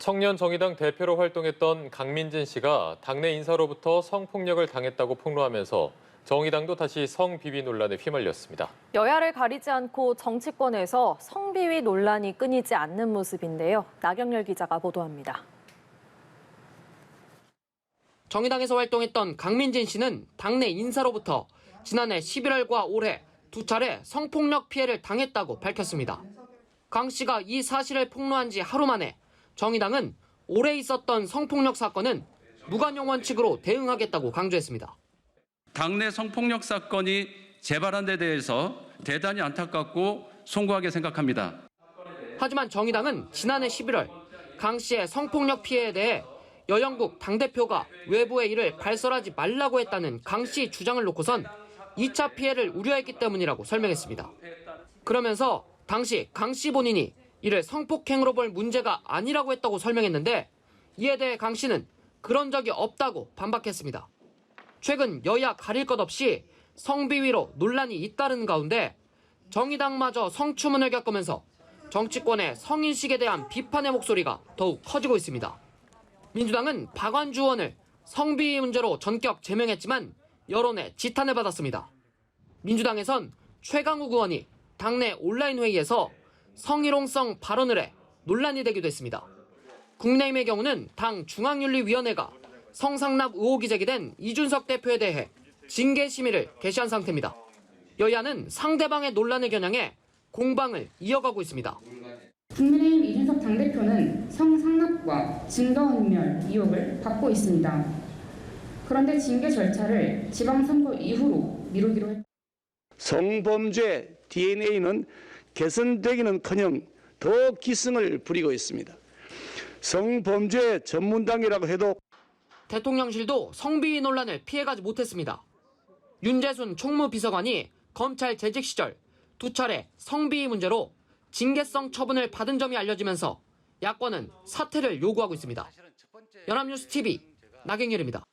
청년정의당 대표로 활동했던 강민진 씨가 당내 인사로부터 성폭력을 당했다고 폭로하면서 정의당도 다시 성비위 논란에 휘말렸습니다. 여야를 가리지 않고 정치권에서 성비위 논란이 끊이지 않는 모습인데요. 나경열 기자가 보도합니다. 정의당에서 활동했던 강민진 씨는 당내 인사로부터 지난해 11월과 올해 두 차례 성폭력 피해를 당했다고 밝혔습니다. 강 씨가 이 사실을 폭로한 지 하루 만에 정의당은 올해 있었던 성폭력 사건은 무관용 원칙으로 대응하겠다고 강조했습니다. 당내 성폭력 사건이 재발한 데 대해서 대단히 안타깝고 송구하게 생각합니다. 하지만 정의당은 지난해 11월 강 씨의 성폭력 피해에 대해 여영국 당대표가 외부에 이를 발설하지 말라고 했다는 강 씨 주장을 놓고선 2차 피해를 우려했기 때문이라고 설명했습니다. 그러면서 당시 강 씨 본인이 이를 성폭행으로 볼 문제가 아니라고 했다고 설명했는데 이에 대해 강 씨는 그런 적이 없다고 반박했습니다. 최근 여야 가릴 것 없이 성비위로 논란이 잇따르는 가운데 정의당마저 성추문을 겪으면서 정치권의 성인식에 대한 비판의 목소리가 더욱 커지고 있습니다. 민주당은 박완주 의원을 성비위 문제로 전격 제명했지만 여론의 지탄을 받았습니다. 민주당에선 최강욱 의원이 당내 온라인 회의에서 성희롱성 발언을 해 논란이 되기도 했습니다. 국민의힘의 경우는 당 중앙윤리위원회가 성상납 의혹이 제기된 이준석 대표에 대해 징계 심의를 개시한 상태입니다. 여야는 상대방의 논란을 겨냥해 공방을 이어가고 있습니다. 국민의힘 이준석 당대표는 성상납과 증거인멸 의혹을 받고 있습니다. 그런데 징계 절차를 지방선거 이후로 미루기로 했습니다. 성범죄 DNA는 개선되기는커녕 더 기승을 부리고 있습니다. 성범죄 전문당이라고 해도 대통령실도 성비위 논란을 피해가지 못했습니다. 윤재순 총무비서관이 검찰 재직 시절 두 차례 성비위 문제로 징계성 처분을 받은 점이 알려지면서 야권은 사퇴를 요구하고 있습니다. 연합뉴스 TV 나경열입니다.